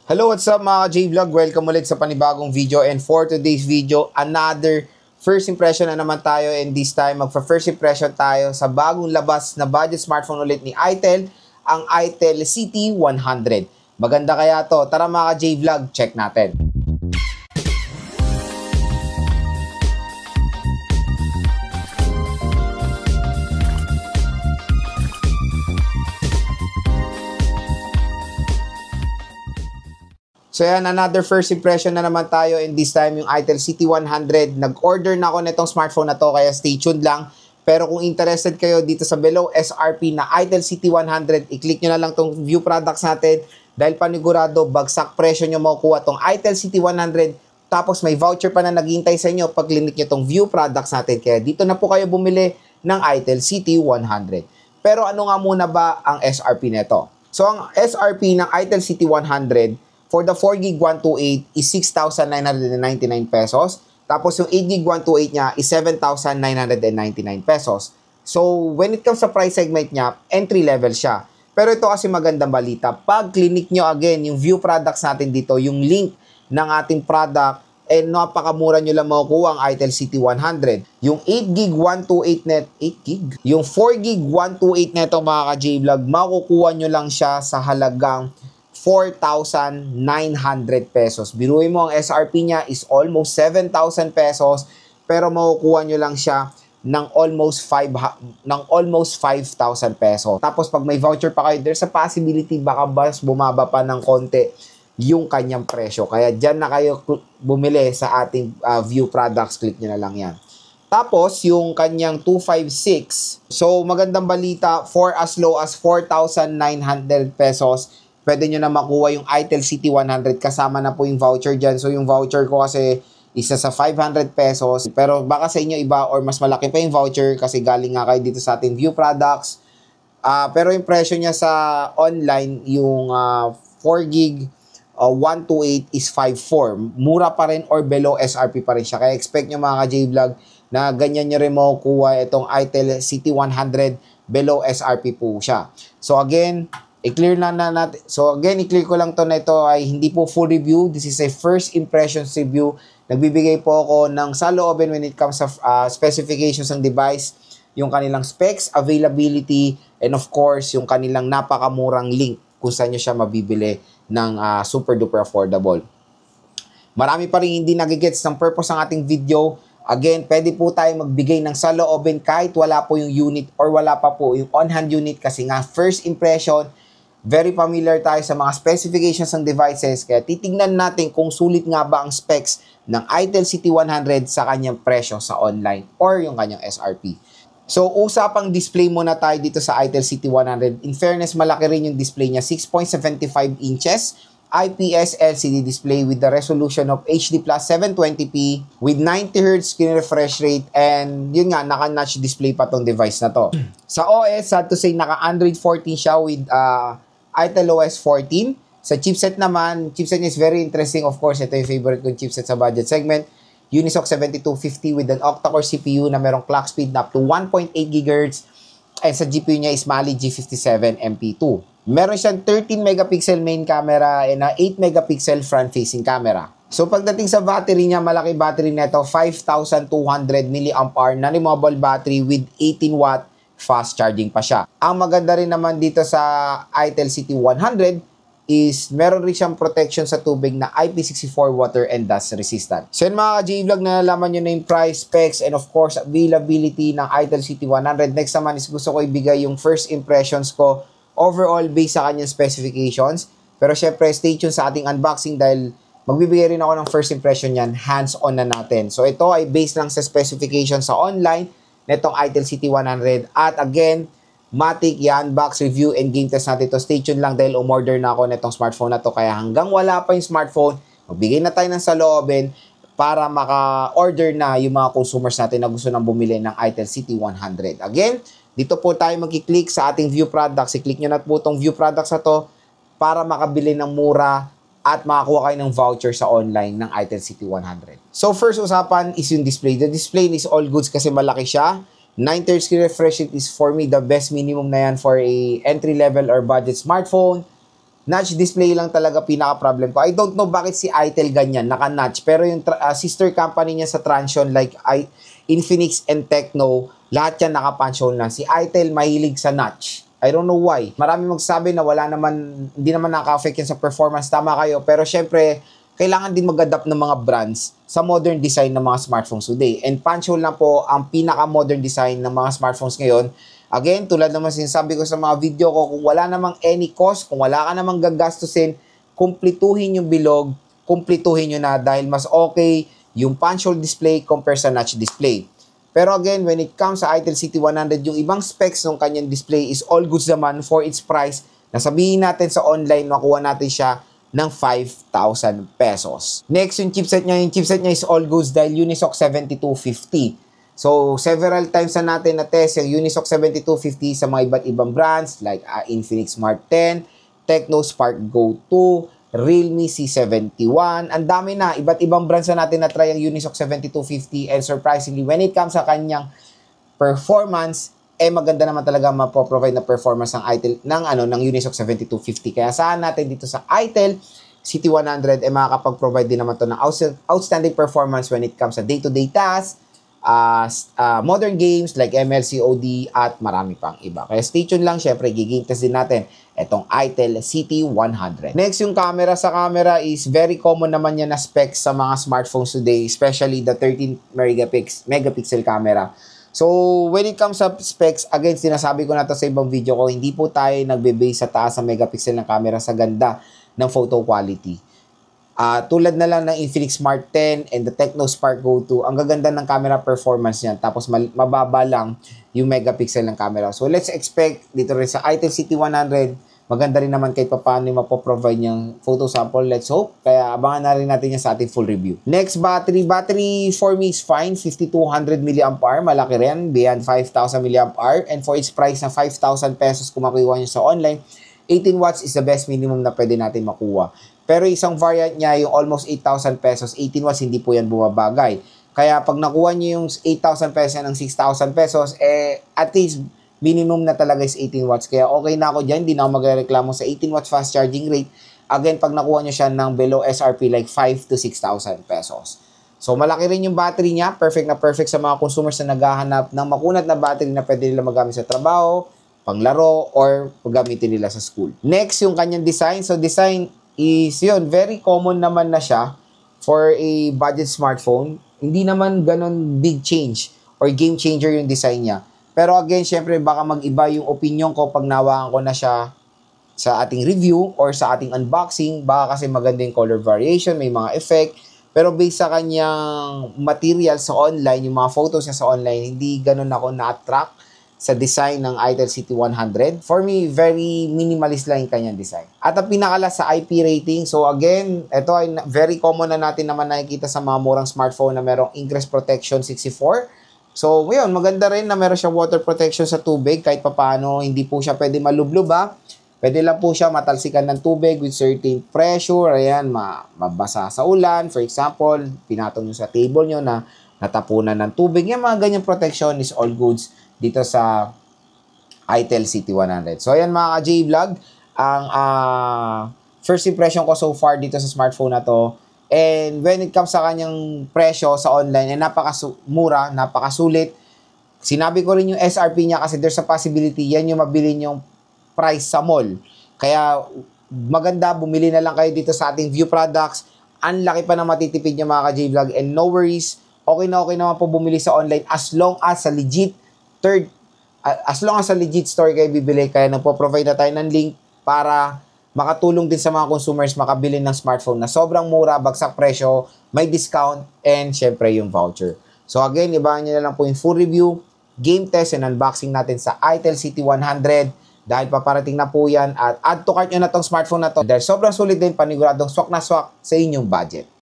Hello, what's up mga J-Vlog? Welcome ulit sa panibagong video, and for today's video, another first impression na naman tayo, and this time magpa-first impression tayo sa bagong labas na budget smartphone ulit ni itel, ang itel CT100. Maganda kaya to? Tara mga J-Vlog, check natin. So yan, another first impression na naman tayo, and this time yung itel CT100. Nag-order na ako nitong smartphone na to, kaya stay tuned lang. Pero kung interested kayo dito sa below SRP na itel CT100, i-click nyo na lang tong view products natin dahil panigurado bagsak presyo nyo makukuha tong itel CT100. Tapos may voucher pa na naghihintay sa inyo pag click nyo tong view products natin. Kaya dito na po kayo bumili ng itel CT100. Pero ano nga muna ba ang SRP nito? So ang SRP ng itel CT100 for the 4GB 128 is 6,999 pesos. Tapos yung 8GB 128 niya is 7,999 pesos. So when it comes sa price segment niya, entry level siya. Pero ito kasi magandang balita. Pag click nyo again yung view products natin dito, yung link ng ating product, napakamura nyo lang makukuha ang itel CT100. Yung 8GB 128 net, 8GB? Yung 4GB 128 neto mga ka-J-Vlog, makukuha nyo lang siya sa halagang 4,900 pesos. Biruin mo, ang SRP niya is almost 7,000 pesos, pero makukuha nyo lang siya ng almost 5,000 pesos. Tapos pag may voucher pa kayo, there's a possibility baka mas bumaba pa ng konti yung kanyang presyo. Kaya dyan na kayo bumili sa ating view products. Click nyo na lang yan. Tapos yung kanyang 256, so magandang balita, for as low as 4,900 pesos, pwede nyo na makuha yung itel CT100, kasama na po yung voucher dyan. So yung voucher ko kasi isa sa 500 pesos. Pero baka sa inyo iba or mas malaki pa yung voucher kasi galing nga kayo dito sa ating view products. Pero yung presyo niya sa online, yung 4GB 128 is 5,400. Mura pa rin or below SRP pa rin siya. Kaya expect nyo mga ka-J-Vlog na ganyan nyo rin makukuha itong itel CT100, below SRP po siya. So again, i-clear na natin. So again, i-clear ko lang to na ito ay hindi po full review. This is a first impressions review. Nagbibigay po ako ng saloobin when it comes sa specifications ng device, yung kanilang specs, availability, and of course, yung kanilang napakamurang link kung saan nyo siya mabibili ng super duper affordable. Marami pa rin hindi nagigets ng purpose ng ating video. Again, pwede po tayo magbigay ng saloobin kahit wala po yung unit or wala pa po yung on-hand unit kasi nga first impression, very familiar tayo sa mga specifications ng devices, kaya titignan natin kung sulit nga ba ang specs ng itel CT100 sa kanyang presyo sa online or yung kanyang SRP. So, usapang display muna tayo dito sa itel CT100. In fairness, malaki rin yung display niya. 6.75 inches, IPS LCD display with the resolution of HD Plus 720p with 90Hz screen refresh rate, and yun nga, naka-notch display pa tong device na to. Sa OS, sad to say, naka-Android 14 siya with itel OS 14. Sa chipset naman, chipset niya is very interesting. Of course, ito yung favorite kong chipset sa budget segment. Unisoc 7250 with an octa-core CPU na merong clock speed na up to 1.8 GHz. And sa GPU niya is Mali G57 MP2. Meron siyang 13 megapixel main camera and 8 megapixel front-facing camera. So pagdating sa battery niya, malaki battery nito, 5,200 mAh na removable battery with 18 watt fast charging pa siya. Ang maganda rin naman dito sa itel CT100 is meron rin siyang protection sa tubig na IP64 water and dust resistant. So yun mga J-Vlog, nalalaman nyo na yung price, specs, and of course availability ng itel CT100. Next naman is gusto ko ibigay yung first impressions ko overall based sa kanyang specifications. Pero syempre stay tuned sa ating unboxing dahil magbibigay rin ako ng first impression yan, hands-on na natin. So ito ay based lang sa specifications sa online netong itel CT100. At again, matik, i-unbox, review, and game test natin ito. Stay tuned lang dahil umorder na ako netong smartphone na to. Kaya hanggang wala pa yung smartphone, magbigay na tayo ng saloobin para maka-order na yung mga consumers natin na gusto nang bumili ng itel CT100. Again, dito po tayo magkiklik sa ating view products. I-click nyo na po itong view products na to para makabili ng mura at makakuha kayo ng voucher sa online ng itel CT100. So first usapan is yung display. The display is all goods kasi malaki siya. 9Hz refresh rate is for me the best minimum na yan for a entry level or budget smartphone. Notch display lang talaga pinaka-problem ko. I don't know bakit si Itel ganyan, naka-notch. Pero yung sister company niya sa Transsion like Infinix and Tecno, lahat yan naka-punch hole lang. Si Itel mahilig sa notch. I don't know why. Marami magsabi na wala naman, hindi naman naka-affect yan sa performance. Tama kayo. Pero syempre, kailangan din mag-adapt ng mga brands sa modern design ng mga smartphones today. And punch hole lang po ang pinaka-modern design ng mga smartphones ngayon. Again, tulad naman sinasabi ko sa mga video ko, kung wala namang any cost, kung wala ka namang gagastusin, kumplituhin yung bilog, kumplituhin nyo na dahil mas okay yung punch hole display compare sa notch display. Pero again, when it comes sa Itel CT100, yung ibang specs ng kanyang display is all goods naman for its price. Nasabihin natin sa online, makuha natin siya ng 5,000 pesos. Next, yung chipset niya is all goods dahil Unisoc 7250. So, several times na natin na-test yung Unisoc 7250 sa mga iba't ibang brands like Infinix Smart 10, Tecno Spark Go 2, Realme C71. Ang dami na. Iba't ibang brands na natin na-try ang Unisoc 7250 and surprisingly, when it comes sa kanyang performance, maganda naman talaga mapoprovide na performance ng Itel ng Unisoc 7250. Kaya saan natin dito sa Itel CT100 makakapag-provide din naman to ng outstanding performance when it comes sa day-to-day tasks, modern games like ML, COD at marami pang iba. Kaya stay tuned lang, syempre giging test din natin itong Itel CT100. Next, yung camera. Sa camera is very common naman yan na specs sa mga smartphones today, especially the 13 megapixel camera. So, when it comes sa specs, again, sinasabi ko na to sa ibang video ko, hindi po tayo nagbe-base sa taas ng megapixel ng camera sa ganda ng photo quality. Tulad na lang ng Infinix Smart 10 and the Tecno Spark Go 2, ang gaganda ng camera performance niyan. Tapos mababa lang yung megapixel ng camera. So let's expect dito rin sa Itel CT100, maganda rin naman kahit paano yung mapoprovide niyang photo sample. Let's hope. Kaya abangan na rin natin yan sa ating full review. Next, battery. Battery for me is fine. 5200 mAh. Malaki rin. Beyond 5000 mAh. And for its price na 5,000 pesos kung makuha nyo sa online, 18 watts is the best minimum na pwede natin makuha. Pero isang variant niya, yung almost 8,000 pesos, 18 watts, hindi po yan bumabagay. Kaya pag nakuha niyo yung 8,000 pesos ng 6,000 pesos, at least minimum na talaga is 18 watts. Kaya okay na ako dyan, hindi na ako magreklamo sa 18 watts fast charging rate. Again, pag nakuha niyo siya ng below SRP like 5 to 6,000 pesos. So malaki rin yung battery niya, perfect na perfect sa mga consumers na naghahanap ng makunat na battery na pwede nila magamit sa trabaho, panglaro, or gamitin nila sa school. Next, yung kanyang design. So design is yun, very common naman na siya for a budget smartphone. Hindi naman ganon big change or game changer yung design niya. Pero again, syempre baka mag-iba yung opinion ko pag nawakan ko na siya sa ating review or sa ating unboxing. Baka kasi maganda yung color variation, may mga effect. Pero based sa kanyang material sa online, yung mga photos niya sa online, hindi ganon ako na-attract sa design ng Itel CT100. For me, very minimalist lang yung kanyang design. At ang pinakalas sa IP rating, so again, ito ay very common na natin naman nakikita sa mga murang smartphone na merong ingress protection 64. So, ngayon, maganda rin na meron siya water protection sa tubig kahit papaano, hindi po siya pwede malublob ha. Pwede lang po siya matalsikan ng tubig with certain pressure, ayan, mabasa sa ulan. For example, pinatong nyo sa table nyo na natapunan ng tubig. Yung mga ganyang protection is all goods dito sa Itel CT100. So, ayan mga ka-J-Vlog, ang first impression ko so far dito sa smartphone na to. And when it comes sa kanyang presyo sa online, napakamura, napakasulit. Sinabi ko rin yung SRP niya kasi there's a possibility yan yung mabili yung price sa mall. Kaya maganda, bumili na lang kayo dito sa ating View Products. Ang laki pa na matitipid niya mga ka-J-Vlog. And no worries, okay naman po bumili sa online as long as sa legit store kayo bibili. Kaya nagpo-provide na tayo ng link para makatulong din sa mga consumers makabili ng smartphone na sobrang mura, bagsak presyo, may discount, and syempre yung voucher. So again, ibahan nyo na lang po yung full review, game test, and unboxing natin sa Itel CT100 dahil paparating na po yan at add to cart nyo na tong smartphone na to dahil sobrang sulit din, paniguradong swak na swak sa inyong budget.